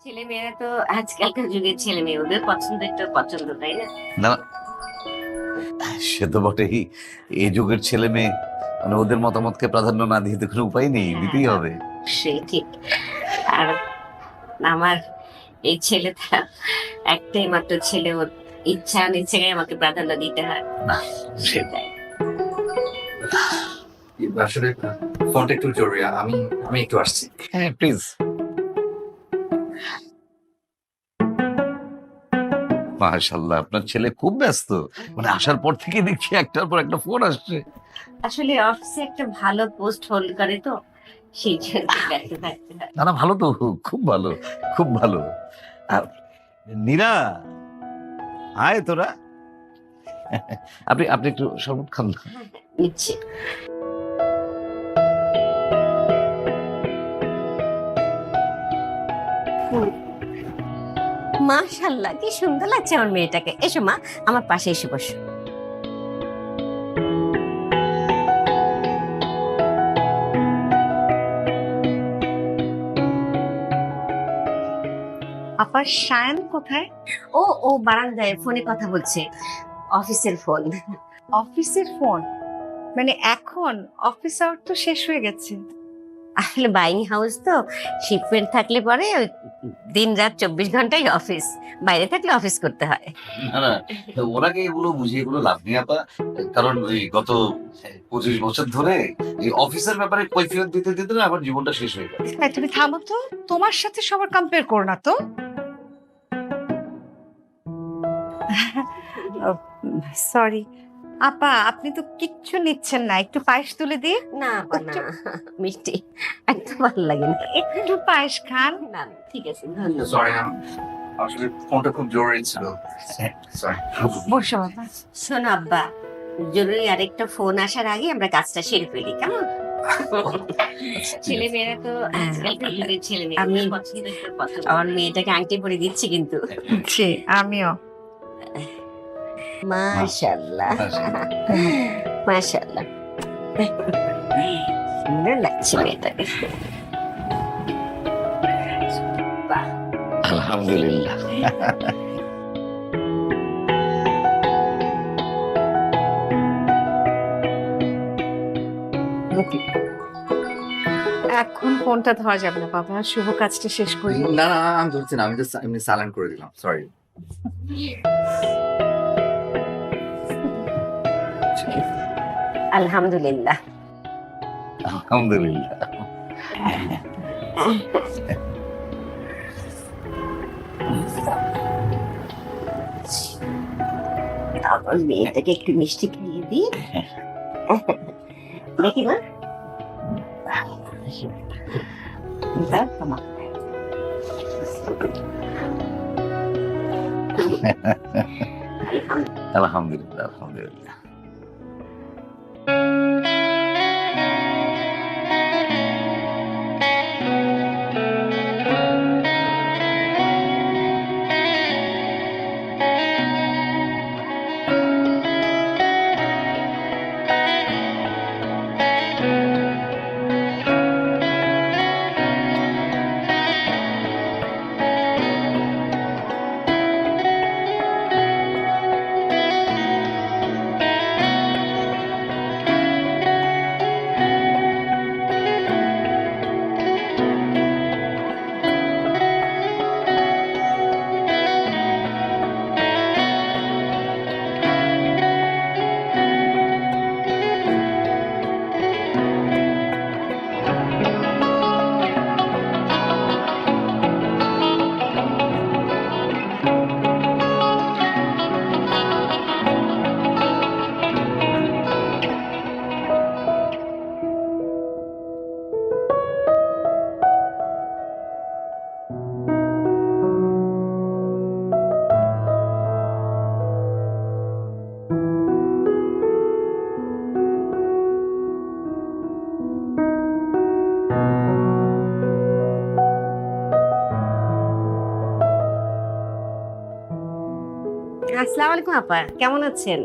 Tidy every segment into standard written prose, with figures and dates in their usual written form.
ছেলে মেয়েরা তো আজকালকার যুগের ছেলে মেয়ে, ওদের পছন্দ একটা পছন্দ, তাই না? না, সে তো বটেই। এই যুগের ছেলে মেয়ে মানে ওদের মতামতকে প্রাধান্য না দিয়ে তো কোনো উপায় নেই, দিতেই হবে। সেই ঠিক। আর আমার এই ছেলেটা একটাই মাত্র ছেলে, ওর ইচ্ছা অনিচ্ছাকে আমাকে প্রাধান্য দিতে হয়। না, সেটাই। আসলে ফোনটা একটু জরুরি, আমি আমি একটু আসছি। হ্যাঁ প্লিজ। মাশাআল্লাহ, আপনার ছেলে খুব ব্যস্ত। মানে আসার পর থেকে দেখছি একটার পর একটা ফোন আসছে। আসলে অফিসে একটা ভালো পোস্ট হোল্ড করে তো, সেই জন্য ব্যস্ত থাকতে হয়। না না, ভালো তো, খুব ভালো, খুব ভালো। আর নীরা, আয় তোরা। আপনি আপনি একটু শরবত খান না? নিচ্ছে। মাশাআল্লাহ, কি সুন্দর লাগছে আমার মেয়েটাকে। এসো মা, আমার পাশে এসে বসো। আপার সায়ন কোথায়? ও ও বারান্দায় ফোনে কথা বলছে, অফিসের ফোন। অফিসের ফোন? মানে এখন অফিস আওয়ার তো শেষ হয়ে গেছে। আসলে বাইং হাউস তো, শিপমেন্ট থাকলে পরে ওই দিন রাত 24 ঘন্টাই অফিস, বাইরে থাকলে অফিস করতে হয়। না না, ওনাকে এগুলো বুঝিয়ে এগুলো লাভ নেই আপা। কারণ ওই গত 25 বছর ধরে এই অফিসের ব্যাপারে কৈফিয়ত দিতে দিতে না আমার জীবনটা শেষ হয়ে গেল। তাই তুমি থামো তো, তোমার সাথে সবার কম্পেয়ার করো না তো। সরি আপা, আপনি তো কিচ্ছু নিচ্ছেন না, একটু পায়েস তুলে দিই। না আপা, না, মিষ্টি একদম ভালো লাগে না। একটু পায়েস খান। না ঠিক আছে, ধন্যবাদ। সরি, আসলে ফোনটা খুব জরুরি ছিল। সরি। বসো বাবা। শোনো আব্বা, জরুরি আরেকটা ফোন আসার আগে আমরা কাজটা সেরে ফেলি, কেমন? ছেলে মেয়েরা তো আজকালকার যুগের ছেলে মেয়ে, আমি ওদের পছন্দ একটা পছন্দ। আমার মেয়েটাকে আংটি পরে দিচ্ছি কিন্তু। জি, আমিও। মাশাআল্লাহ, মাশাআল্লাহ, সুন্দর লাগছে মেয়েটাকে। বাহ, আলহামদুলিল্লাহ। এখন ফোনটা ধরা যাবে না বাবা, শুভ কাজটা শেষ করি। না না, আমি ধরছি না, আমি জাস্ট এমনি সাইলেন্ট করে দিলাম, সরি। আলহামদুলিল্লাহ। আলহামদুলিল্লাহ। আমার মেয়েটাকে একটু মিষ্টি খাইয়ে দিই, দেখি মা। দাও তোমার। আলহামদুলিল্লাহ, আলহামদুলিল্লাহ। আসসালামু আলাইকুম আপা, কেমন আছেন?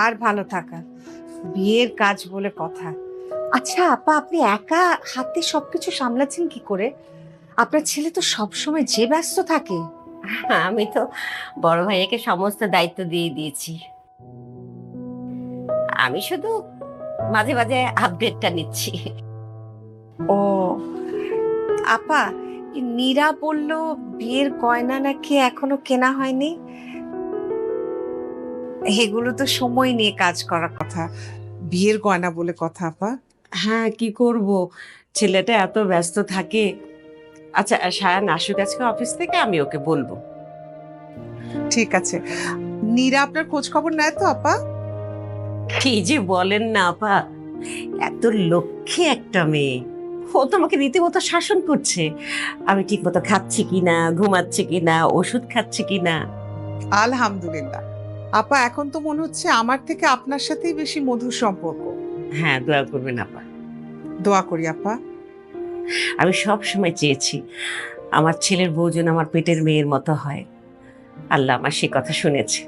আর ভালো থাকা, বিয়ের কাজ বলে কথা। আচ্ছা আপা, আপনি একা হাতে সবকিছু সামলাচ্ছেন কি করে? আপনার ছেলে তো সবসময় যে ব্যস্ত থাকে। আমি তো বড় ভাইয়াকে সমস্ত দায়িত্ব দিয়ে দিয়েছি, আমি শুধু মাঝে মাঝে আপডেটটা নিচ্ছি। ও আপা, নীরা বলল বিয়ের গয়না নাকি এখনো কেনা হয়নি। এগুলো তো সময় নিয়ে কাজ করার কথা, বিয়ের গয়না বলে কথা আপা। হ্যাঁ, কি করব, ছেলেটা এত ব্যস্ত থাকে। আচ্ছা, সায়ান আসুক আজকে অফিস থেকে, আমি ওকে বলবো। ঠিক আছে, নীরা আপনার খোঁজ খবর নেয় তো আপা? কি যে বলেন না আপা, এত লক্ষ্মী একটা মেয়ে, ও তোমাকে রীতিমতো শাসন করছে। আমি ঠিক মতো খাচ্ছি কিনা, ঘুমাচ্ছি কিনা, ওষুধ খাচ্ছি কিনা। আলহামদুলিল্লাহ। আপা, এখন তো মনে হচ্ছে আমার থেকে আপনার সাথেই বেশি মধুর সম্পর্ক। হ্যাঁ, দোয়া করবেন আপা। দোয়া করি আপা। আমি সব সময় চেয়েছি আমার ছেলের বউ যেন আমার পেটের মেয়ের মতো হয়। আল্লাহ আমার সে কথা শুনেছে।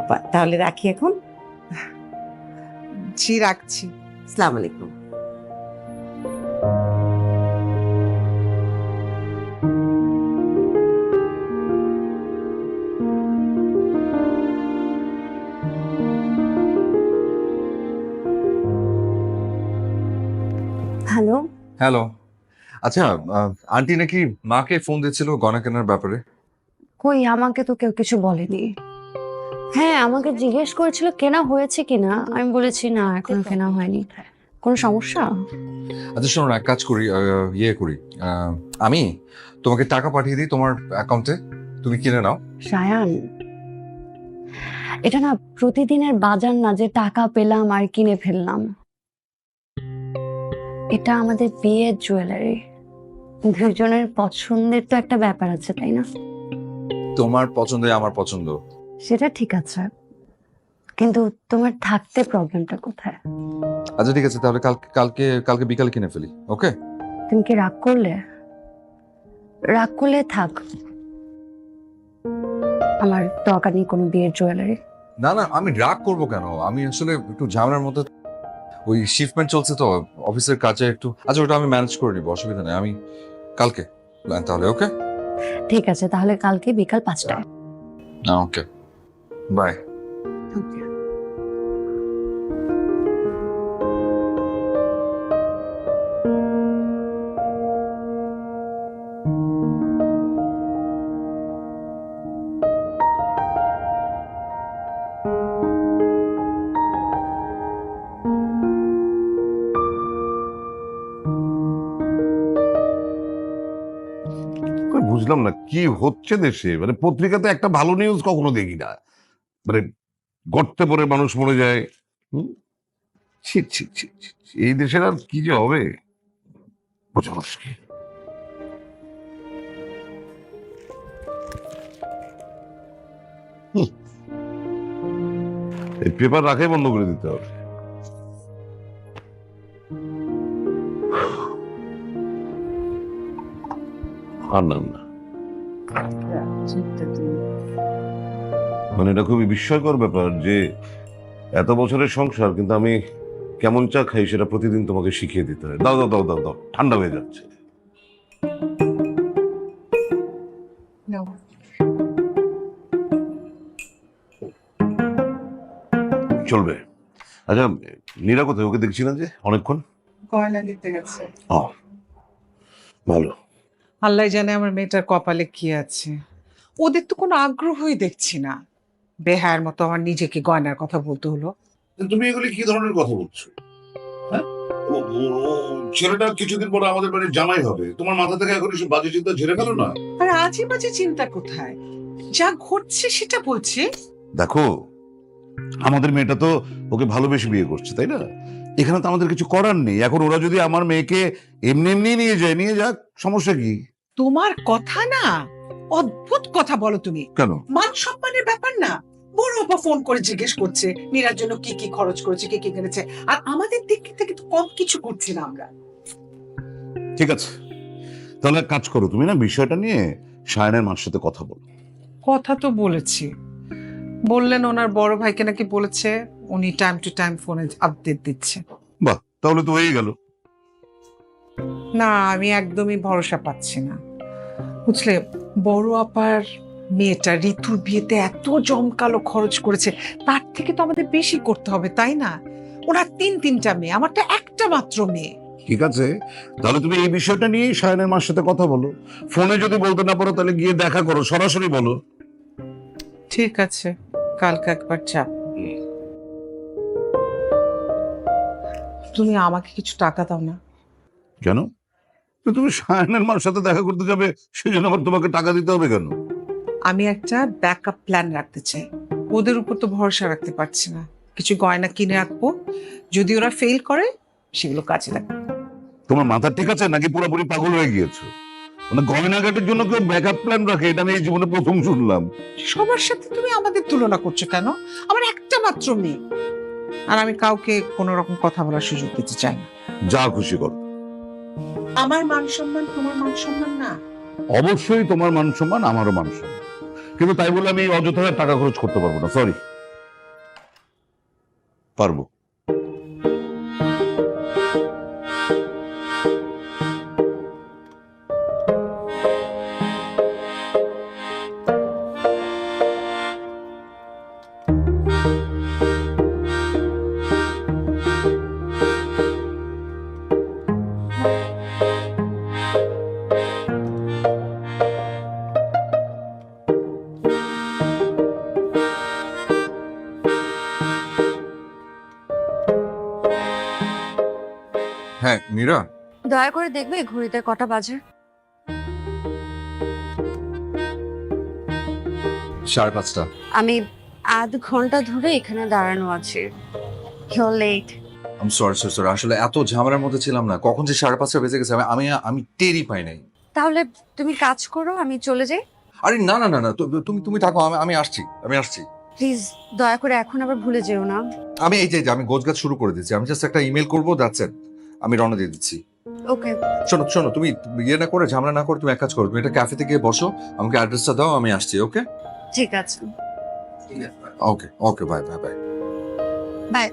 আপা, তাহলে রাখি এখন। জি, রাখছি। আসসালামু আলাইকুম। হ্যালো। হ্যালো। আচ্ছা, আন্টি নাকি মাকে ফোন দিচ্ছিল গয়না কেনার ব্যাপারে। কই, আমাকে তো কেউ কিছু বলেনি। হ্যাঁ, আমাকে জিজ্ঞেস করেছিল কেনা হয়েছে কিনা, আমি বলেছি না এখনো কেনা হয়নি। কোনো সমস্যা? আচ্ছা শোনো না, এক কাজ করি, ইয়ে করি, আমি তোমাকে টাকা পাঠিয়ে দিই তোমার অ্যাকাউন্টে, তুমি কিনে নাও। সায়ান, এটা না প্রতিদিনের বাজার না যে টাকা পেলাম আর কিনে ফেললাম। এটা আমাদের বিয়ের জুয়েলারি, দুজনের পছন্দের তো একটা ব্যাপার আছে, তাই না? তোমার পছন্দ আমার পছন্দ। সেটা ঠিক আছে, কিন্তু তোমার থাকতে প্রবলেমটা কোথায়? আচ্ছা ঠিক আছে, তাহলে কালকে কালকে কালকে বিকালে কিনে ফেলি, ওকে? তুমি কি রাগ করলে? রাগ করলে থাক, আমার দরকার নেই কোনো বিয়ের জুয়েলারি। না না, আমি রাগ করবো কেন? আমি আসলে একটু ঝামেলার মধ্যে, ওই শিফটমেন্ট চলছে তো অফিসের কাজে একটু। আচ্ছা, ওটা আমি ম্যানেজ করে নিবো, অসুবিধা নেই। আমি কালকে প্ল্যান তাহলে, ওকে? ঠিক আছে, তাহলে কালকে বিকাল 5টায়। ওকে, বাই। কই বুঝলাম না কি হচ্ছে দেশে, মানে পত্রিকাতে একটা ভালো নিউজ কখনো দেখি না, মানে গর্তে পড়ে মানুষ মরে যায়। হুম? ছি ছি ছি ছি ছি, এই দেশের আর কি যে হবে বোঝা মুশকিল। হুম, এই পেপার রাখাই বন্ধ করে দিতে হবে। আর নাম না, মানে এটা খুবই বিস্ময়কর ব্যাপার যে এত বছরের সংসার, কিন্তু আমি কেমন চা খাই সেটা প্রতিদিন তোমাকে শিখিয়ে দিতে হয়। দাও দাও দাও দাও দাও, ঠান্ডা হয়ে যাচ্ছে। চলবে। আচ্ছা, নীরা কোথায়? ওকে দেখছি না যে অনেকক্ষণ। গয়না দিতে গেছে। ও, ভালো। আল্লাহ জানে আমার মেয়েটার কপালে কি আছে। ওদের তো কোনো আগ্রহই দেখছি না। বেহায়ের মতো আমার নিজেকে গয়নার কথা বলতে হলো। তুমি এগুলি কি ধরনের কথা বলছো? হ্যাঁ, ছেলেটা কিছুদিন পরে আমাদের বাড়ির জামাই হবে, তোমার মাথা থেকে এখন এসব বাজে চিন্তা ঝেড়ে ফেলো না। আর আজে বাজে চিন্তা কোথায়, যা ঘটছে সেটা বলছি। দেখো, আমাদের মেয়েটা তো ওকে ভালোবেসে বিয়ে করছে, তাই না? এখানে তো আমাদের কিছু করার নেই। এখন ওরা যদি আমার মেয়েকে এমনি এমনি নিয়ে যায়, নিয়ে যাক, সমস্যা কি? তোমার কথা না অদ্ভুত কথা বলো তুমি। কেন? মান সম্মানের ব্যাপার না। বড় আপা ফোন করে জিজ্ঞেস করছে মীরার জন্য কি কি খরচ করেছে, কি কি কিনেছে, আর আমাদের দিক থেকে তো কম কিছু করছি না আমরা। ঠিক আছে, তাহলে এক কাজ করো, তুমি না বিষয়টা নিয়ে সায়নের মার সাথে কথা বলো। কথা তো বলেছি, বললেন ওনার বড় ভাইকে নাকি বলেছে উনি টাইম টু টাইম ফোনে আপডেট দিচ্ছে। বাহ, তাহলে তো হয়ে গেল। না, আমি একদমই ভরসা পাচ্ছি না। বুঝলে, বড় আপার মেয়েটা ঋতুর বিয়েতে এত জমকালো খরচ করেছে, তার থেকে তো আমাদের বেশি করতে হবে, তাই না? ওনার তিনটা মেয়ে, আমারটা একটা মাত্র মেয়ে। ঠিক আছে, তাহলে তুমি এই বিষয়টা নিয়ে সায়নের মার সাথে কথা বলো। ফোনে যদি বলতে না পারো তাহলে গিয়ে দেখা করো, সরাসরি বলো। ঠিক আছে, কালকে একবার চাপ। তুমি আমাকে কিছু টাকা দাও না? কেন? তো তুমি সায়নের মার সাথে দেখা করতে যাবে, সেই জন্য আবার তোমাকে টাকা দিতে হবে কেন? আমি একটা ব্যাকআপ প্ল্যান রাখতে চাই। ওদের উপর তো ভরসা রাখতে পারছি না। কিছু গয়না কিনে রাখবো, যদি ওরা ফেল করে সেগুলো কাজে লাগবে। তোমার মাথা ঠিক আছে নাকি পুরোপুরি পাগল হয়ে গিয়েছো? মানে গয়নাঘাটের জন্য কেউ ব্যাকআপ প্ল্যান রাখে, এটা আমি এই জীবনে প্রথম শুনলাম। সবার সাথে তুমি আমাদের তুলনা করছো কেন? আমার একটা মাত্র মেয়ে, আর আমি কাউকে কোনো রকম কথা বলার সুযোগ দিতে চাই না। যা খুশি করো। আমার মান সম্মান তোমার মান সম্মান না। অবশ্যই তোমার মান সম্মান, আমারও মান সম্মান, কিন্তু তাই বলে আমি অযথা টাকা খরচ করতে পারবো না। সরি। পারবো। হ্যাঁ মীরা, দয়া করে দেখবে ঘড়িতে কটা বাজে? 5:30। আমি আধ ঘন্টা ধরে এখানে দাঁড়ানো আছি। You're late. I'm sorry sorry sorry, আসলে এত ঝামেলার মধ্যে ছিলাম না, কখন যে 5:30 বেজে গেছে আমি আমি টেরই পাই নাই। তাহলে তুমি কাজ করো, আমি চলে যাই। আরে না না না না, তুমি তুমি থাকো, আমি আসছি। প্লিজ দয়া করে এখন আবার ভুলে যেও না। আমি এই যে আমি গোছগাছ শুরু করে দিচ্ছি, আমি জাস্ট একটা ইমেল করবো, দ্যাটস ইট। আমি রওনা দিয়ে দিচ্ছি। ওকে। শোনো শোনো, তুমি ইয়ে না করে, ঝামেলা না করে তুমি এক কাজ করো, তুমি একটা ক্যাফেতে গিয়ে বসো, আমাকে অ্যাড্রেসটা দাও, আমি আসছি। ওকে ঠিক আছে, okay okay, bye bye bye. Bye.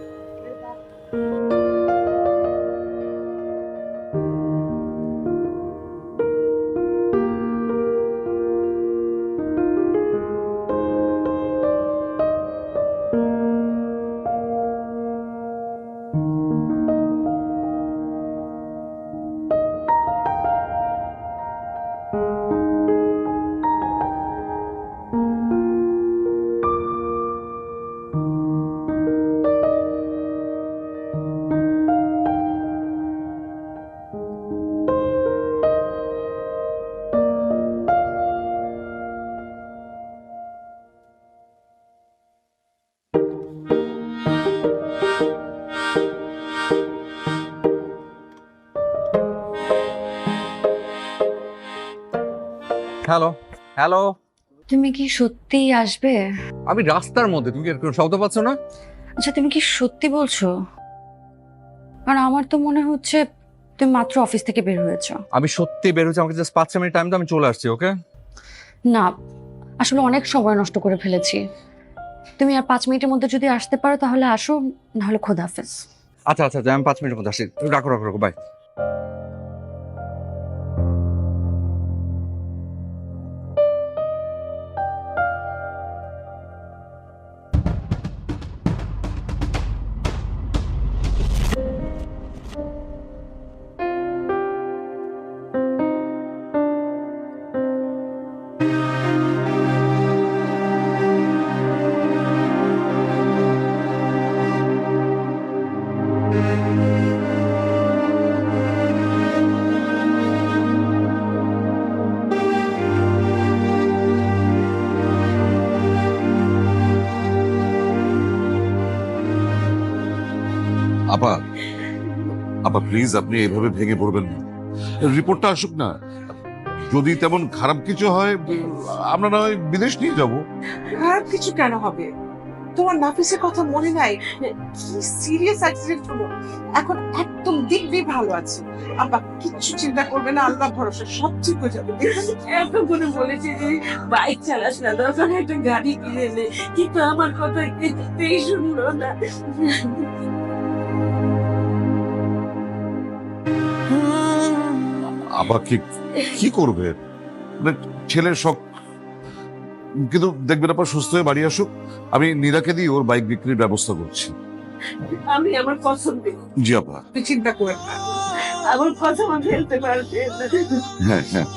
Hello hello, তুমি কি সত্যিই আসবে? আমি রাস্তার মধ্যে, তুমি কি কোনো শব্দ পাচ্ছ না? আচ্ছা তুমি কি সত্যি বলছো? কারণ আমার তো মনে হচ্ছে তুমি মাত্র অফিস থেকে বের হয়েছো। আমি সত্যি বের হচ্ছি, আমাকে জাস্ট 5 মিনিট টাইম দাও, আমি চলে আসছি। ওকে? না, আসলে অনেক সময় নষ্ট করে ফেলেছি। তুমি আর 5 মিনিটের মধ্যে যদি আসতে পারো তাহলে আসো, নাহলে খোদাহাফেজ। আচ্ছা আচ্ছা, আমি 5 মিনিটের মধ্যে আসছি। রাখো রাখো রাখো, বাই। আপা, আপা প্লিজ, আপনি এভাবে ভেঙে পড়বেন না। রিপোর্টটা আসুক না, যদি তেমন খারাপ কিছু হয় আমরা না হয় বিদেশ নিয়ে যাব। আর কিছু কেন হবে? তোমার নাফিসের কথা মনে নাই? কি সিরিয়াস অ্যাক্সিডেন্ট হলো, এখন একদম দিব্যি ভালো আছে। আপা কিচ্ছু চিন্তা করবে না, আল্লাহ ভরসা, সব ঠিক হয়ে যাবে। এত করে বলেছে যে বাইক চালাস না, দরকার হয় একটা গাড়ি কিনে নে, কিন্তু আমার কথা কিছুতেই শুনলো না। আবার কি করবে, মানে ছেলের শখ, কিন্তু দেখবেন আপনার সুস্থ হয়ে বাড়ি আসুক, আমি নীরাকে দিয়ে ওর বাইক বিক্রির ব্যবস্থা করছি। আমি আমার পছন্দ, জি আপা। তুই চিন্তা করে না। আমার কথা আমার ফেলতে পারবে না। হ্যাঁ হ্যাঁ।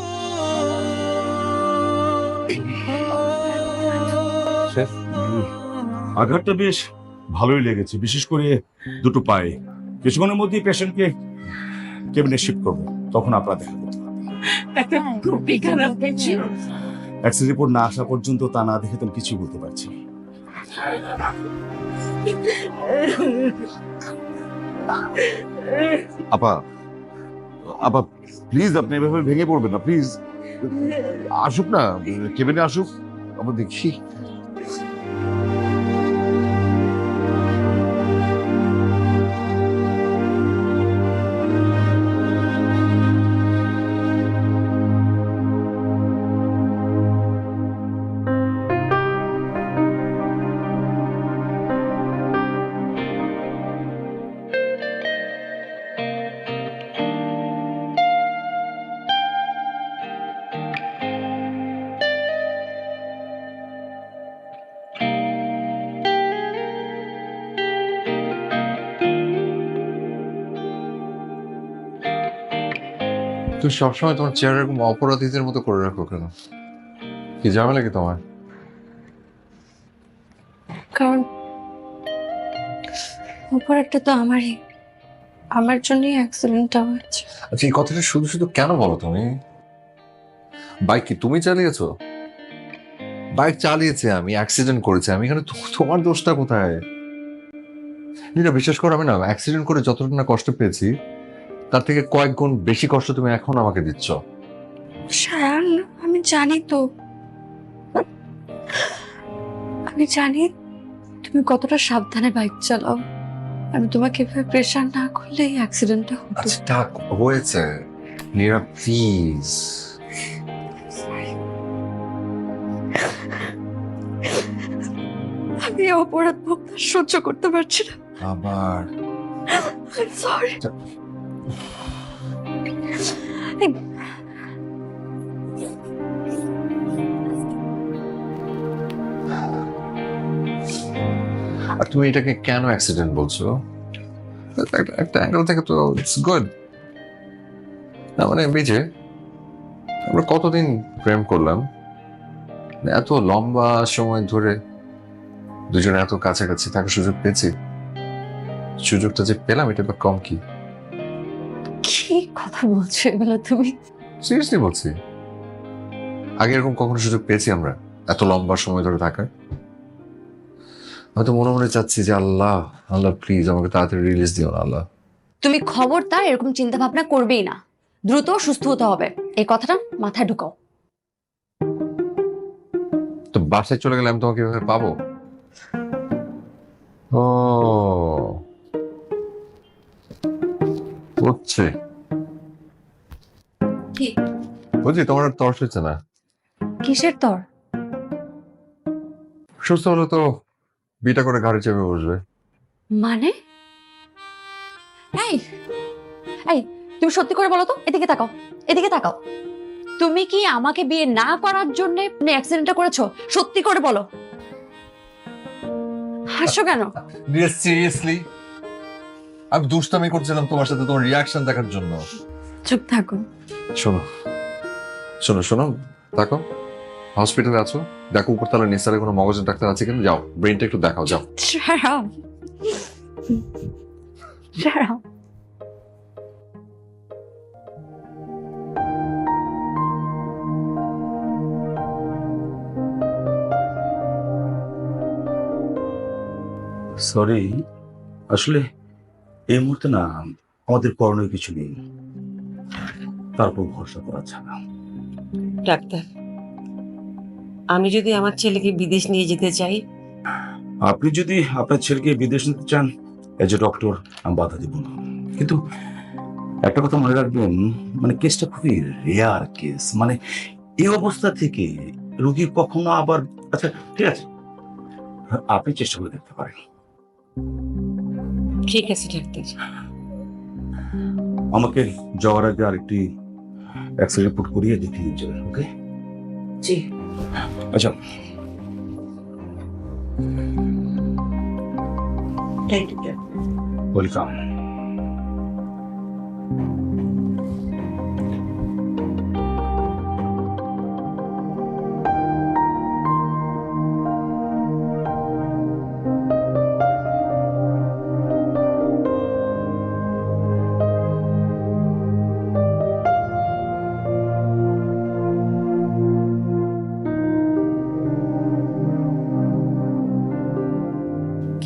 আঘাতটা বেশ ভালোই লেগেছে, বিশেষ করে দুটো পায়ে। কিছুক্ষণের মধ্যেই পেশেন্টকে কেবিনে শিফট করবো, তখন আপনারা দেখা করতে পারবেন। একটা খুবই খারাপ কিছু। এক্সরে রিপোর্ট না আসা পর্যন্ত তা না দেখে তো আমি কিছুই বলতে পারছি না। আপা আপা প্লিজ, আপনি এভাবে ভেঙে পড়বেন না প্লিজ। আসুক না, কেবিনে আসুক, আমরা দেখি। তুমি সবসময় তোমার চেয়ার এরকম অপরাধীদের মতো করে রাখো কেন? কি ঝামেলা কি তোমার? কারণ অপরাধটা তো আমারই, আমার জন্যই অ্যাক্সিডেন্টটা হয়েছে। আচ্ছা, এই কথাটা শুধু শুধু কেন বলো তুমি? বাইক কি তুমি চালিয়েছো? বাইক চালিয়েছে আমি, অ্যাক্সিডেন্ট করেছে আমি, এখানে তোমার দোষটা কোথায়? নীরা, বিশ্বাস করো, আমি না অ্যাক্সিডেন্ট করে যতটা না কষ্ট পেয়েছি তার থেকে কয়েক গুণ বেশি কষ্ট তুমি এখন আমাকে দিচ্ছ। শায়ান, আমি জানি তো, আমি জানি তুমি কতটা সাবধানে বাইক চালাও। আমি তোমাকে এভাবে প্রেশার না করলে এই অ্যাক্সিডেন্টটা হতো। আচ্ছা থাক, হয়েছে। নীরা প্লিজ। আমি এই অপরাধ বোধ সহ্য করতে পারছি না। আবার সরি। আর তুমি এটাকে কেন অ্যাক্সিডেন্ট বলছো? একটা অ্যাঙ্গেল থেকে তো ইটস গুড। না মানে বিজে, আমরা কতদিন প্রেম করলাম, এত লম্বা সময় ধরে দুজনে এত কাছাকাছি থাকার সুযোগ পেয়েছি। সুযোগটা যে পেলাম এটা বা কম কি? কি কথা বলছো এগুলো তুমি? সিরিয়াসলি বলছি, আগে এরকম কখনো সুযোগ পেয়েছি আমরা এত লম্বা সময় ধরে থাকার? হয়তো মনে মনে চাচ্ছি যে আল্লাহ আল্লাহ প্লিজ আমাকে তাড়াতাড়ি রিলিজ দিও না আল্লাহ। তুমি খবরদার এরকম চিন্তা ভাবনা করবেই না, দ্রুত সুস্থ হতে হবে, এই কথাটা মাথায় ঢুকাও। তো বাসায় চলে গেলে আমি তোমাকে এভাবে পাবো? ও হচ্ছে কি? বুঝছি, তোমার আর তর্স হচ্ছে না। কিসের তর? সুস্থ হলে তো বিটা করে ঘাড়ে চেপে বসবে। মানে এই এই তুমি সত্যি করে বলো তো, এদিকে তাকাও, এদিকে তাকাও। তুমি কি আমাকে বিয়ে না করার জন্য অ্যাক্সিডেন্টটা করেছো? সত্যি করে বলো, হাসছো কেন? সিরিয়াসলি আমি দুষ্টামি করছিলাম তোমার সাথে তোমার রিয়াকশন দেখার জন্য। চুপ থাকো। শোনো শোনো শোনো, দেখো হসপিটালে আছো, দেখো উপরতলা নিসারে কোনো মগজের ডাক্তার আছে কিনা, যাও ব্রেনটা একটু দেখাও, যাও। Shut up. Shut up. Sorry, আসলে এই মুহূর্তে না আমাদের করণীয় কিছু নেই, তারপর ভরসা করা ছাড়া। ডাক্তার, আমি যদি আমার ছেলেকে বিদেশ নিয়ে যেতে চাই? আপনি যদি আপনার ছেলেকে বিদেশ নিতে চান, এজ এ ডক্টর আমি বাধা দিব না, কিন্তু একটা কথা মনে রাখবেন, মানে কেসটা খুবই রেয়ার কেস। মানে এই অবস্থা থেকে রোগী কখনো আবার, আচ্ছা ঠিক আছে, আপনি চেষ্টা করে দেখতে পারেন। ঠিক আছে ডাক্তার। আমাকে যাওয়ার আগে আরেকটি এক্সরে রিপোর্ট করিয়ে দেখিয়ে দিন যাবেন, ওকে? জি। আচ্ছা, থ্যাংক ইউ। ওয়েলকাম।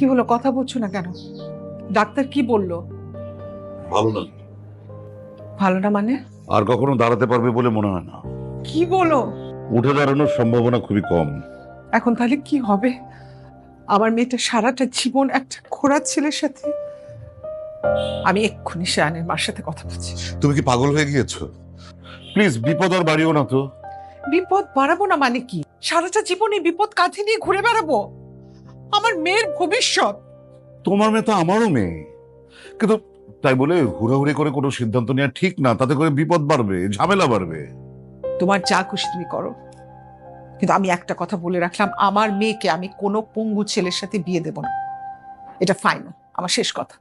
কি হলো, কথা বলছো না কেন? ডাক্তার কি বললো? ভালো না, ভালো না মানে? আর কখনো দাঁড়াতে পারবে বলে মনে হয় না। কি বলো? উঠে দাঁড়ানোর সম্ভাবনা খুবই কম। এখন তাহলে কি হবে? আমার মেয়েটা সারাটা জীবন একটা খোড়া ছেলের সাথে। আমি এক্ষুনি শায়ানের মার সাথে কথা বলছি। তুমি কি পাগল হয়ে গিয়েছো? প্লিজ বিপদ আর বাড়িও না তো। বিপদ বাড়াবো না মানে কি? সারাটা জীবন এই বিপদ কাঁধে নিয়ে ঘুরে বেড়াবো? আমার মেয়ের ভবিষ্যৎ। তোমার মেয়ে তো আমারও মেয়ে, কিন্তু তাই বলে হুড়াহুড়ি করে কোনো সিদ্ধান্ত নেওয়া ঠিক না। তাতে করে বিপদ বাড়বে, ঝামেলা বাড়বে। তোমার যা খুশি তুমি করো, কিন্তু আমি একটা কথা বলে রাখলাম, আমার মেয়েকে আমি কোনো পঙ্গু ছেলের সাথে বিয়ে দেব না। এটা ফাইনাল, আমার শেষ কথা।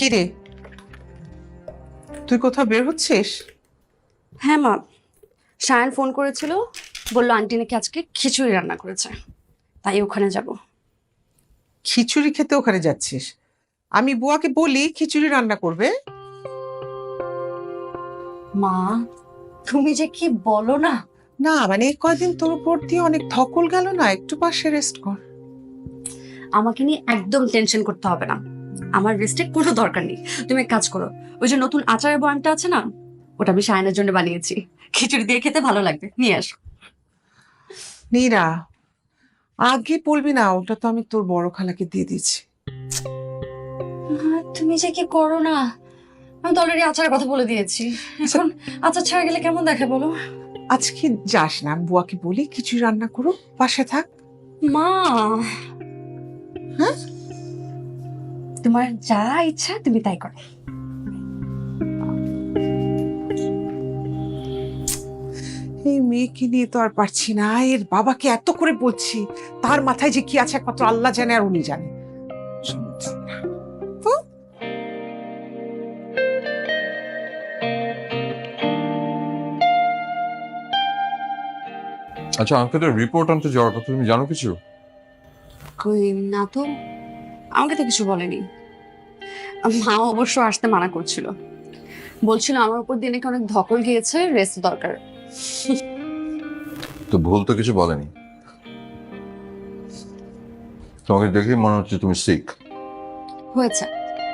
কি রে, তুই কোথাও বের হচ্ছিস? হ্যাঁ মা, সায়ন ফোন করেছিল, বললো আন্টি নাকি আজকে খিচুড়ি রান্না করেছে, তাই ওখানে যাব। খিচুড়ি খেতে ওখানে যাচ্ছিস? আমি বুয়াকে বলি খিচুড়ি রান্না করবে। মা তুমি যে কি বলো না। না মানে এই কয়দিন তোর উপর দিয়ে অনেক ধকল গেল না, একটু পাশে রেস্ট কর। আমাকে নিয়ে একদম টেনশন করতে হবে না, আমার রেস্টের কোনো দরকার নেই। তুমি এক কাজ করো, ওই যে নতুন আচারের বয়ামটা আছে না, ওটা আমি সায়নের জন্য বানিয়েছি, খিচুড়ি দিয়ে খেতে ভালো লাগবে, নিয়ে আসো। নীরা, আগে বলবি না, ওটা তো আমি তোর বড় খালাকে দিয়ে দিয়েছি। তুমি যে কি করো না, আমি তো অলরেডি আচারের কথা বলে দিয়েছি, এখন আচার ছাড়া গেলে কেমন দেখে বলো? আজকে যাস না, আমি বুয়াকে বলি খিচুড়ি রান্না করো, পাশে থাক। মা হ্যাঁ, তোমার যা ইচ্ছা তুমি তাই করো। এই মেয়েকে নিয়ে তো আর পারছি না। এর বাবাকে এত করে বলছি, তার মাথায় যে কি আছে একমাত্র আল্লাহ জানে আর উনি জানে। তো আচ্ছা, আঙ্কেলের রিপোর্ট আনতে যাওয়ার কথা তুমি জানো কিছু? কই না তো, আমাকে তো কিছু বলেনি। মা অবশ্য আসতে মানা করছিল, বলছিল আমার উপর দিয়ে নাকি অনেক ধকল গিয়েছে, রেস্ট দরকার। তো ভুল তো কিছু বলেনি। তোমাকে দেখে মনে হচ্ছে তুমি সিক। হয়েছে,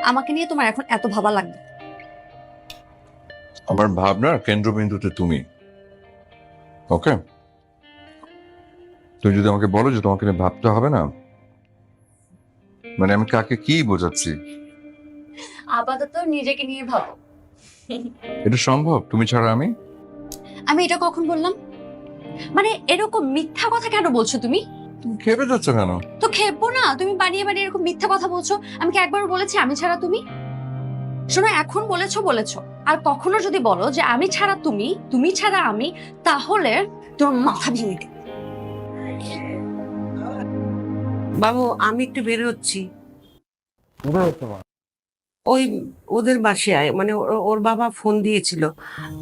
আমাকে নিয়ে তোমার এখন এত ভাবা লাগবে? আমার ভাবনার কেন্দ্রবিন্দুতে তুমি। ওকে, তুমি যদি আমাকে বলো যে তোমাকে নিয়ে ভাবতে হবে না, মানে আমি কাকে কি বোঝাচ্ছি? আপাতত নিজেকে নিয়ে ভাবো। এটা সম্ভব তুমি ছাড়া? আমি এটা কখন বললাম? মানে এরকম মিথ্যা কথা কেন বলছো তুমি? তুমি খেপে যাচ্ছ কেন? তো খেপবো না, তুমি বানিয়ে বানিয়ে এরকম মিথ্যা কথা বলছো। আমি কি একবার বলেছি আমি ছাড়া তুমি? শোনো, এখন বলেছো বলেছো, আর কখনো যদি বলো যে আমি ছাড়া তুমি, তুমি ছাড়া আমি, তাহলে তোমার মাথা ভেঙে দেব। বাবু আমি একটু বের হচ্ছি। ওই ওদের বাসায়, মানে ওর বাবা ফোন দিয়েছিল,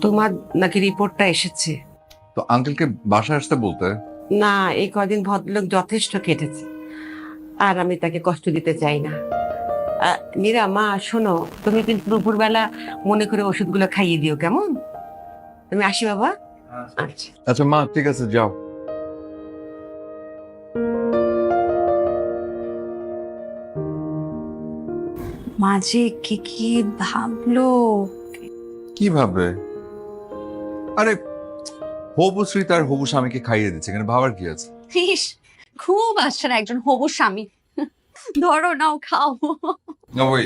তোমার নাকি রিপোর্টটা এসেছে। তো আঙ্কেলকে বাসায় আসতে বলতে। না, এই কদিন ভদ্রলোক যথেষ্ট কেটেছে, আর আমি তাকে কষ্ট দিতে চাই না। নীরা, মা শোনো, তুমি কিন্তু দুপুরবেলা মনে করে ওষুধগুলো খাইয়ে দিও, কেমন? তুমি আসি বাবা। আচ্ছা। আচ্ছা মা, ঠিক আছে, যাও। মাঝে কি কি ভাবলো। কি ভাববে? আরে হবু শ্রী তার হবু স্বামীকে খাইয়ে দিচ্ছে, এখানে ভাবার কি আছে? ইস, খুব আসছে না একজন হবু স্বামী। ধরো, নাও, খাও। না ওই,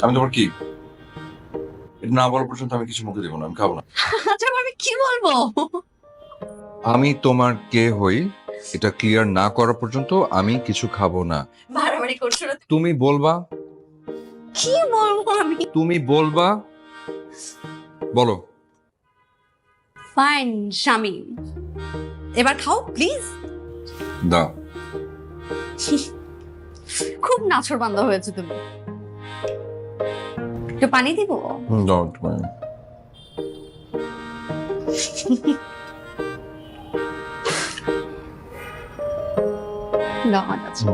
আমি তোমার কি, এটা না বলা পর্যন্ত আমি কিছু মুখে দেবো না, আমি খাবো না। আচ্ছা, আমি কি বলবো? আমি তোমার কে হই এটা ক্লিয়ার না করা পর্যন্ত আমি কিছু খাবো না। বাড়াবাড়ি করছো না। তুমি বলবা, কি বলবো আমি? তুমি বলবা, বলো। ফাইন স্বামী, এবার খাও প্লিজ। দাও। খুব নাছর বান্দা হয়েছে তুমি। একটু পানি দিব? দাও একটু পানি। দাও আমার কাছে।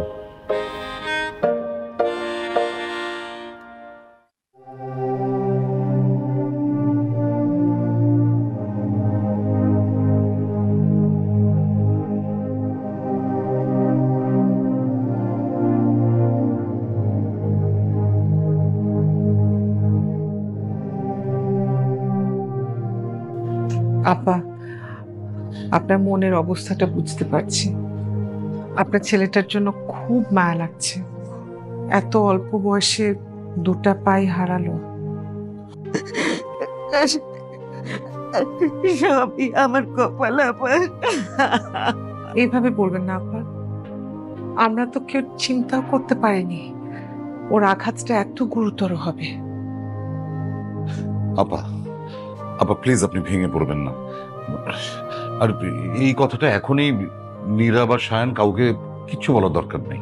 আপা, আপনার মনের অবস্থাটা বুঝতে পারছি। আপনার ছেলেটার জন্য খুব মায়া লাগছে, এত অল্প বয়সে দুটা পাই হারালো। সবই আমার কপাল আপা। এইভাবে বলবেন না আপা, আমরা তো কেউ চিন্তাও করতে পারিনি ওর আঘাতটা এত গুরুতর হবে। আপা, আপা প্লিজ আপনি ভেঙে পড়বেন না। আর এই কথাটা এখনই নীরা বা সায়ন কাউকে কিচ্ছু বলার দরকার নেই।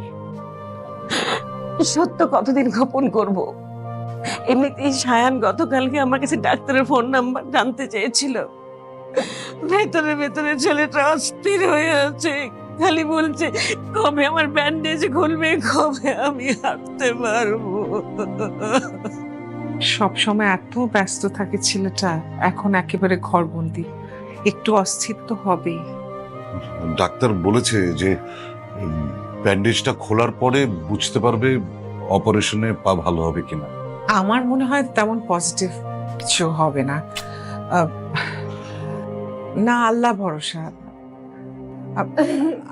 সত্য কতদিন গোপন করব? এমনিতেই সায়ান গতকালকে আমার কাছে ডাক্তারের ফোন নাম্বার জানতে চেয়েছিল। ভেতরে ভেতরে ছেলেটা অস্থির হয়ে আছে, খালি বলছে কবে আমার ব্যান্ডেজ খুলবে, কবে আমি হাঁটতে পারবো। সব সময় এত ব্যস্ত থাকে ছেলেটা, এখন একেবারে ঘরবন্দি, একটু অস্থির তো হবেই। ডাক্তার বলেছে যে ব্যান্ডেজটা খোলার পরে বুঝতে পারবে অপারেশনে পা ভালো হবে কিনা। আমার মনে হয় তেমন পজিটিভ কিছু হবে না। না, আল্লাহ ভরসা।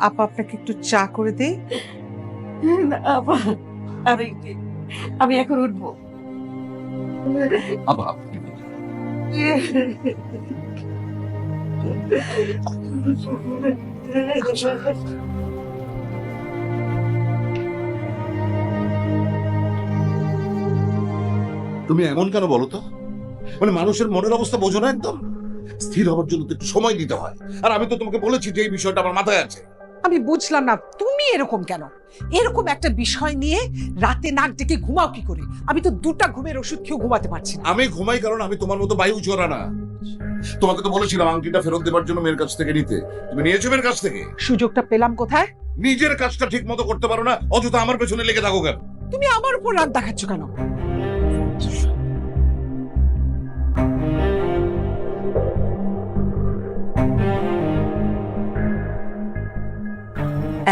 আপা, আপনাকে একটু চা করে দেই? না আপা, আমি এখন উঠবো। আপা, তুমি এমন কেন বলো তো? মানে মানুষের মনের অবস্থা বোঝো না একদম? স্থির হওয়ার জন্য তো একটু সময় দিতে হয়। আর আমি তো তোমাকে বলেছি যে এই বিষয়টা আমার মাথায় আছে। আমি বুঝলাম না তুমি এরকম কেন, এরকম একটা বিষয় নিয়ে রাতে নাক ডেকে ঘুমাও কি করে? আমি তো দুটা ঘুমের ওষুধ খেয়েও ঘুমাতে পারছি না। আমি ঘুমাই কারণ আমি তোমার মতো বায়ু চোরা না। তোমাকে তো বলেছিলাম আংটিটা ফেরত দেবার জন্য মেয়ের কাছ থেকে নিতে। তুমি নিয়েছো মেয়ের কাছ থেকে? সুযোগটা পেলাম কোথায়? নিজের কাজটা ঠিক মতো করতে পারো না, অযথা আমার পেছনে লেগে থাকো কেন? তুমি আমার উপর রাগ দেখাচ্ছ কেন?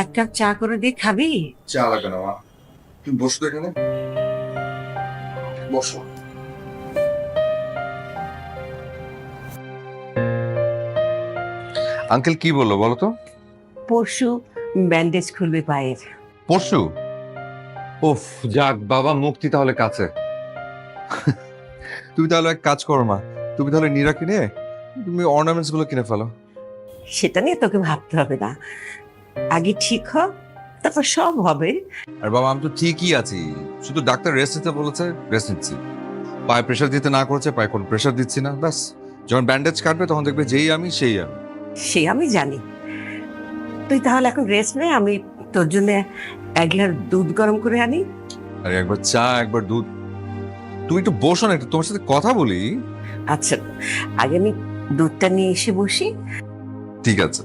এক কাপ চা করে দিয়ে খাবি? চা লাগে না মা, তুমি বসো তো এখানে, বসো। আঙ্কেল কি বললো বলো তো? পরশু ব্যান্ডেজ খুলবে পায়ের। পরশু? ওফ, যাক বাবা, মুক্তি তাহলে কাছে। তুমি তাহলে এক কাজ করো মা, তুমি তাহলে নীরা কিনে তুমি অর্নামেন্টস গুলো কিনে ফেলো। সেটা নিয়ে তোকে ভাবতে হবে না, আগে ঠিক হ, তারপর সব হবে। আর বাবা আমি তো ঠিকই আছি, শুধু ডাক্তার রেস্ট নিতে বলেছে, রেস্ট নিচ্ছি। পায়ে প্রেশার দিতে না করেছে, পায়ে কোনো প্রেশার দিচ্ছি না, ব্যাস। যখন ব্যান্ডেজ কাটবে তখন দেখবে যেই আমি সেই আমি। সে আমি জানি। তুই তাহলে এখন রেস্ট নে, আমি তোর জন্য 1 গ্লাস দুধ গরম করে আনি? আরে একবার চা একবার দুধ। তুমি একটু বসো না, একটু তোমার সাথে কথা বলি। আচ্ছা, আগে আমি দুধটা নিয়ে এসে বসি। ঠিক আছে।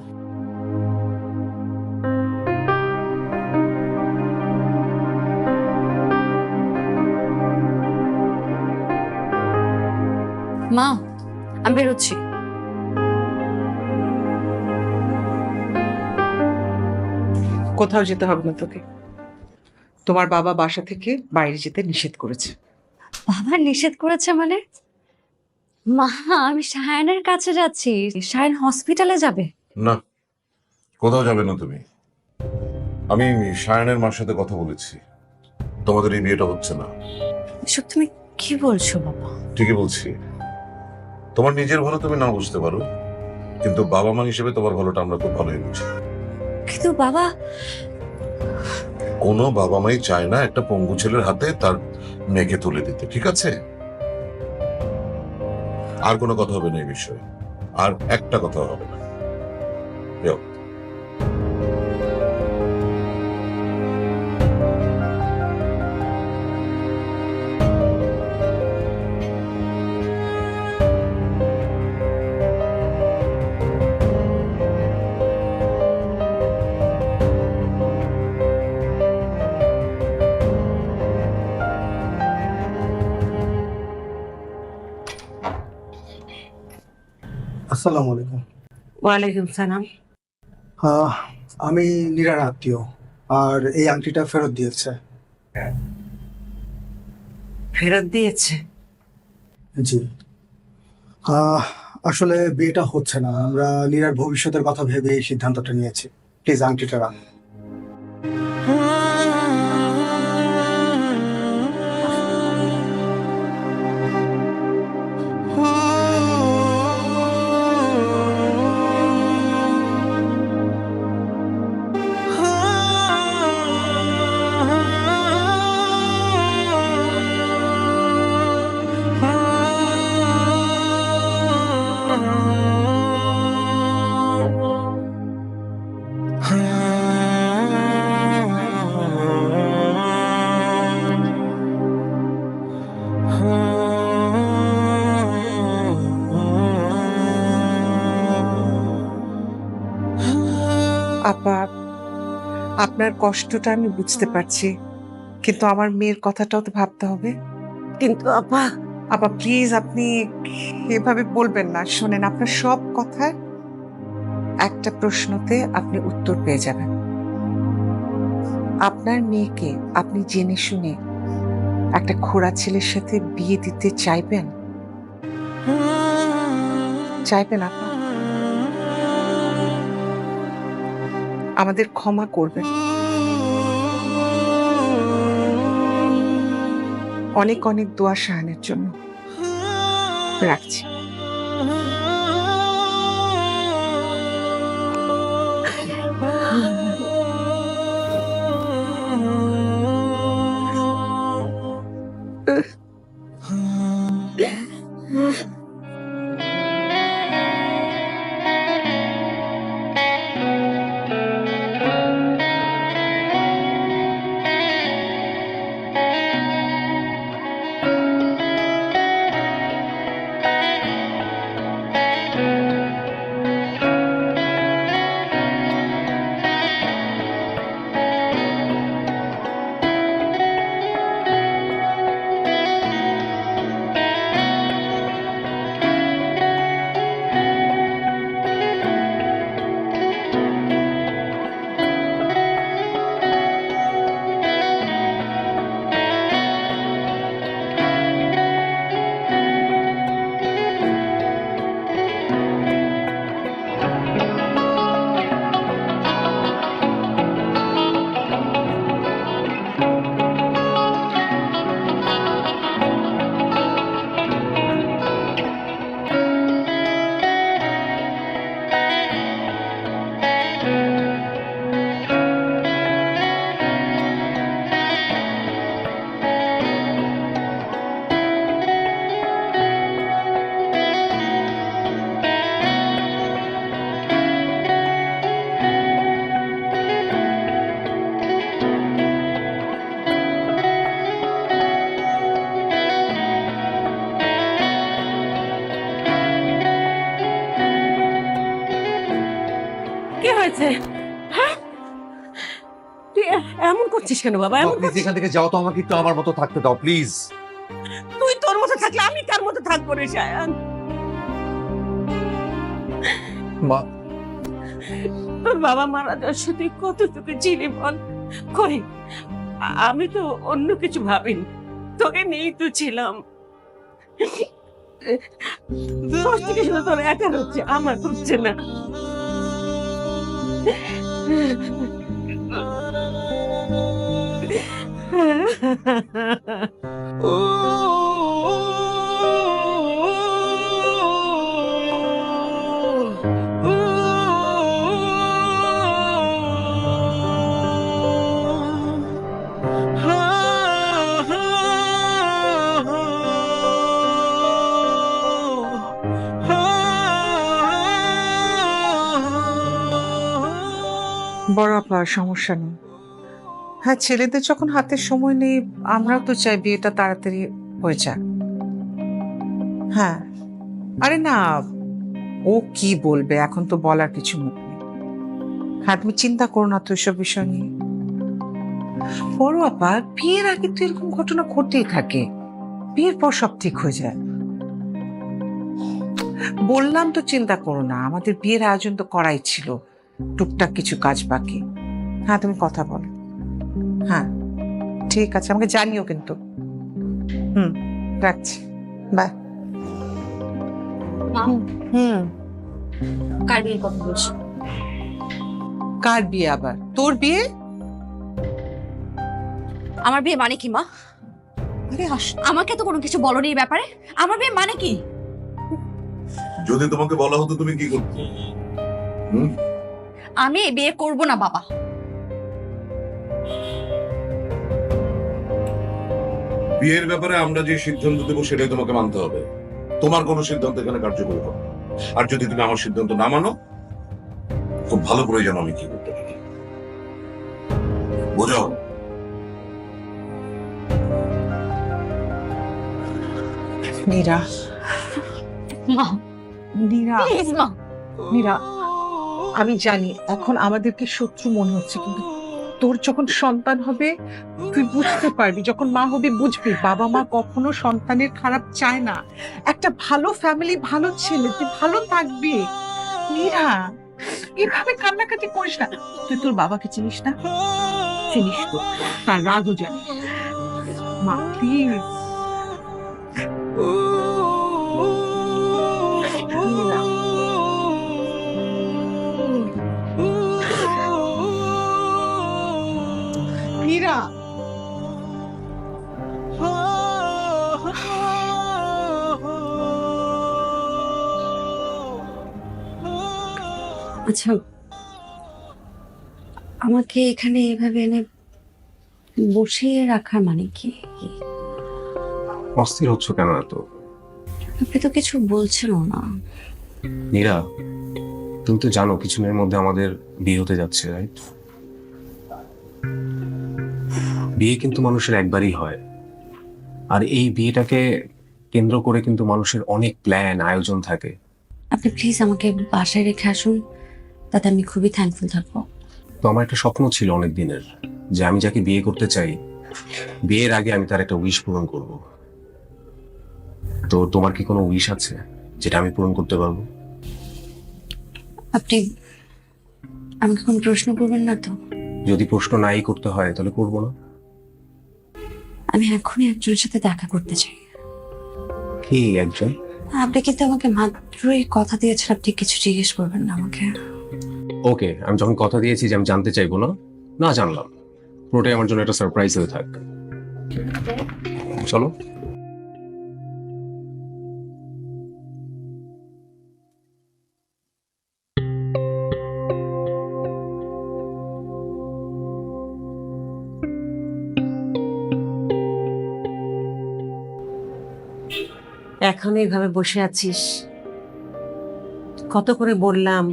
মা, আমি বেরোচ্ছি। কোথাও যেতে হবে না তোকে। তোমার বাবা বাসা থেকে বাইরে যেতে নিষেধ করেছে। বাবা নিষেধ করেছে মানে? মা, আমি শায়নের কাছে যাচ্ছি। শায়ন হসপিটালে যাবে। না, কোথাও যাবে না তুমি। আমি সায়নের মার সাথে কথা বলেছি, তোমাদের এই বিয়েটা হচ্ছে না। এসব তুমি কি বলছো বাবা? ঠিকই বলছি। তোমার নিজের ভালো তুমি না বুঝতে পারো, কিন্তু বাবা মা হিসেবে তোমার ভালোটা আমরা খুব ভালোই বুঝি। কিন্তু বাবা, কোনো বাবা মাই চায় না একটা পঙ্গু ছেলের হাতে তার মেয়েকে তুলে দিতে, ঠিক আছে? আর কোনো কথা হবে না এই বিষয়ে, আর একটা কথা হবে না। যাও। আসসালামু আলাইকুম। ওয়ালাইকুম সালাম। আমি নীরার আত্মীয়, আর এই আংটিটা ফেরত দিয়েছে। ফেরত দিয়েছে? জি। আসলে বিয়েটা হচ্ছে না, আমরা নীরার ভবিষ্যতের কথা ভেবে এই সিদ্ধান্তটা নিয়েছি। প্লিজ আংটিটা রাখুন। আপা, আপনার কষ্টটা আমি বুঝতে পারছি, কিন্তু আমার মেয়ের কথাটাও তো ভাবতে হবে। কিন্তু আপা, আপা প্লিজ, আপনি এভাবে বলবেন না। শোনেন, আপনার সব কথার একটা প্রশ্নতে আপনি উত্তর পেয়ে যাবেন। আপনার মেয়েকে আপনি জেনে শুনে একটা খোড়া ছেলের সাথে বিয়ে দিতে চাইবেন? চাইবেন আপা? আমাদের ক্ষমা করবেন। অনেক অনেক দোয়া শাহানের জন্য। রাখছি। হয়েছে? হ্যাঁ? তুই এমন করছিস কেন বাবা? এমন প্লিজ এখান থেকে যাও তো, আমাকে একটু আমার মতো থাকতে দাও প্লিজ। তুই তোর মতো থাকলে আমি কার মতো থাকবো রে শায়ান? মা, তোর বাবা মারা যাওয়ার সাথে কতটুকু চিনি বল? কই, আমি তো অন্য কিছু ভাবিনি, তোকে নিয়েই তো ছিলাম। তোর থেকে শুধু তোর একা হচ্ছে, আমার হচ্ছে না। বড় আপা, সমস্যা নেই। হ্যাঁ, ছেলেদের যখন হাতে সময় নেই, আমরাও তো চাই বিয়েটা তাড়াতাড়ি হয়ে যাক। হ্যাঁ, আরে না, ও কি বলবে এখন তো বলার কিছু মুখ নেই। হ্যাঁ, তুমি চিন্তা করো না তো এসব বিষয় নিয়ে। বড় আপা, বিয়ের আগে তো এরকম ঘটনা ঘটতেই থাকে, বিয়ের পর সব ঠিক হয়ে যায়। বললাম তো চিন্তা করো না, আমাদের বিয়ের আয়োজন তো করাই ছিল, টুকটাক কিছু কাজ বাকি। হ্যাঁ, তুমি কথা বলো। হ্যাঁ ঠিক আছে, আমাকে জানিও কিন্তু। রাখছি, বাই। মা, হুম, কার বিয়ের কথা বলছো? কার বিয়ে আবার? তোর বিয়ে? আমার বিয়ে মানে কি মা? আরে আমাকে তো কোনো কিছু বলোনি এই ব্যাপারে। আমার বিয়ে মানে কি? যদি তোমাকে বলা হতো তুমি কি করতে? আমি এই বিয়ে করব না বাবা। বিয়ের ব্যাপারে আমরা যে সিদ্ধান্ত দেবো সেটাই তোমাকে মানতে হবে। তোমার কোনো সিদ্ধান্ত এখানে কার্যকরী হবে না। আর যদি তুমি আমার সিদ্ধান্ত না মানো, খুব ভালো করে জানো আমি কি করতে পারি। বোঝাও। নীরা, মা নীরা, প্লিজ মা। নীরা, আমি জানি এখন আমাদেরকে শত্রু মনে হচ্ছে, কিন্তু তোর যখন সন্তান হবে তুই বুঝতে পারবি, যখন মা হবি বুঝবি বাবা মা কখনো সন্তানের খারাপ চায় না। একটা ভালো ফ্যামিলি, ভালো ছেলে, তুই ভালো থাকবি। নীরা, এভাবে কান্নাকাটি করিস না। তুই তোর বাবাকে চিনিস না? চিনিস তো, তার রাগও জানিস। মা প্লিজ। নীরা, আচ্ছা, আমাকে এখানে এভাবে এনে বসিয়ে রাখার মানে কি? অস্থির হচ্ছ কেন এত? আপনি তো কিছু বলছেনও না। নীরা, তুমি তো জানো কিছুদিনের মধ্যে আমাদের বিয়ে হতে যাচ্ছে, রাইট? বিয়ে কিন্তু মানুষের একবারই হয়, আর এই বিয়েটাকে কেন্দ্র করে কিন্তু মানুষের অনেক প্ল্যান আয়োজন থাকে। আপনি প্লিজ আমাকে বাসায় রেখে আসুন, তাতে আমি খুবই থ্যাঙ্কফুল থাকবো। তো আমার একটা স্বপ্ন ছিল অনেক দিনের, যে আমি যাকে বিয়ে করতে চাই বিয়ের আগে আমি তার একটা উইশ পূরণ করব। তো তোমার কি কোনো উইশ আছে যেটা আমি পূরণ করতে পারবো? আপনি আমাকে কোনো প্রশ্ন করবেন না তো? যদি প্রশ্ন নাই করতে হয় তাহলে করবো না। আমি এখনই একজনের সাথে দেখা করতে চাই। কি একজন? আপনি কিন্তু আমাকে মাত্রই কথা দিয়েছেন আপনি কিছু জিজ্ঞেস করবেন না আমাকে। ওকে, আমি যখন কথা দিয়েছি যে আমি জানতে চাইবো না, না জানলাম, পুরোটাই আমার জন্য একটা সারপ্রাইজ হয়ে থাক। চলো। এখন এইভাবে বসে আছিস? কত করে বললাম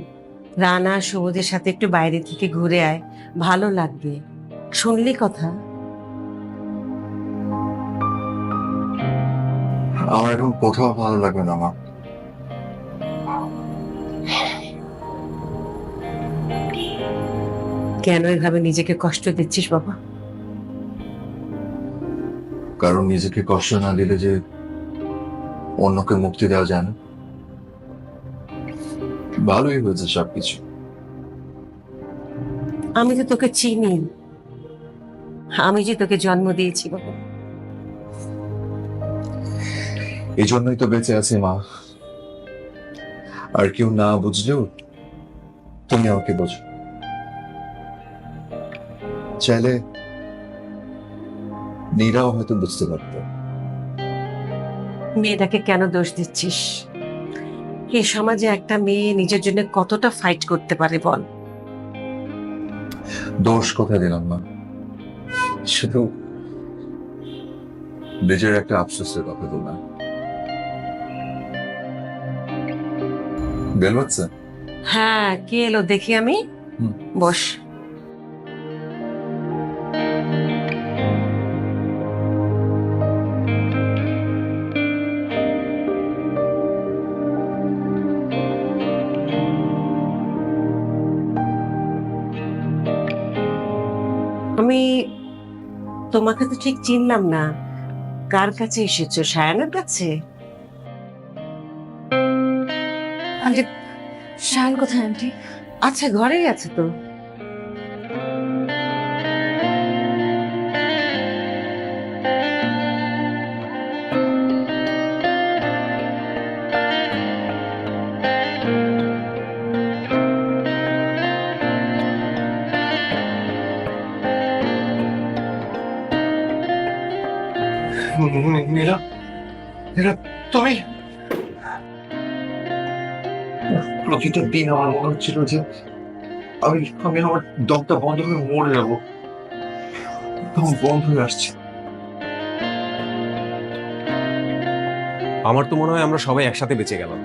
রানা সবুজের সাথে একটু বাইরে থেকে ঘুরে আয়, ভালো লাগবে। শুনলি কথা? আমার এখন কোথাও ভালো লাগবে না মা। কেন এভাবে নিজেকে কষ্ট দিচ্ছিস বাবা? কারণ নিজেকে কষ্ট না দিলে যে অন্যকে মুক্তি দেওয়া যায় না। ভালোই হয়েছে সবকিছু। আমি তো তোকে চিনি, আমি যে তোকে জন্ম দিয়েছি বাবা। এই জন্যই তো বেঁচে আছি মা। আর কেউ না বুঝলেও তুমি আমাকে বোঝো। চাইলে নীরাও হয়তো বুঝতে পারত। মেয়েটাকে কেন দোষ দিচ্ছিস? এ সমাজে একটা মেয়ে নিজের জন্য কতটা ফাইট করতে পারে বল। দোষ কোথায় দিলাম মা? শুধু নিজের একটা আফসোসের কথা বললাম। বেল বাজছে? হ্যাঁ, কে এলো দেখি আমি। হুম। বস। আমি তোমাকে তো ঠিক চিনলাম না, কার কাছে এসেছো? সায়ানের কাছে? আন্টি, শায়ন কোথায় আন্টি? আচ্ছা, ঘরেই আছে তো। নীরা, নীরা, তুমি? প্রতিটা দিন আমার মনে হচ্ছিল যে আমি আমি আমার দমটা বন্ধ হয়ে মরে যাবো। দম বন্ধ হয়ে আসছে। আমার তো মনে হয় আমরা সবাই একসাথে বেঁচে গেলাম,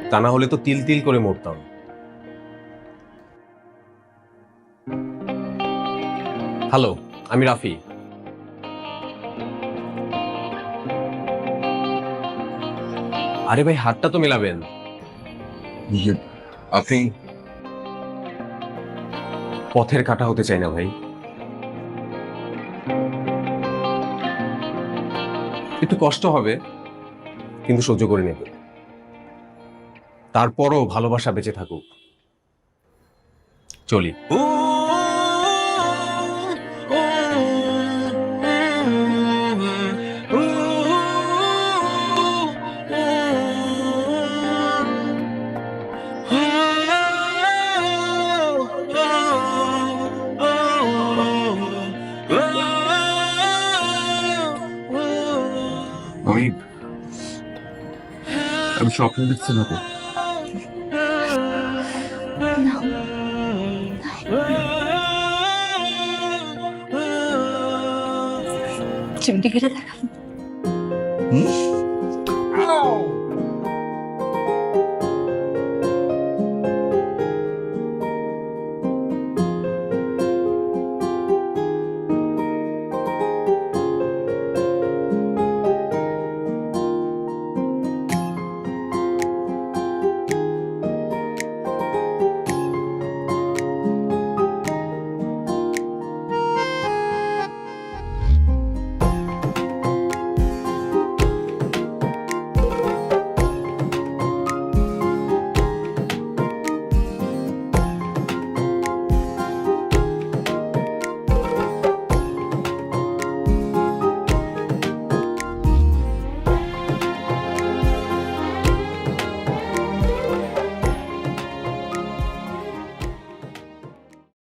তা না হলে তো তিল তিল করে মরতাম। হ্যালো, আমি রাফি। আরে ভাই, হাতটা তো মেলাবেন। আপনি পথের কাঁটা হতে চাই না ভাই। একটু কষ্ট হবে, কিন্তু সহ্য করে নেব। তারপরও ভালোবাসা বেঁচে থাকুক। চলি। আমি স্বপ্ন দেখছি না তো। চিমটি কেটে দেখা।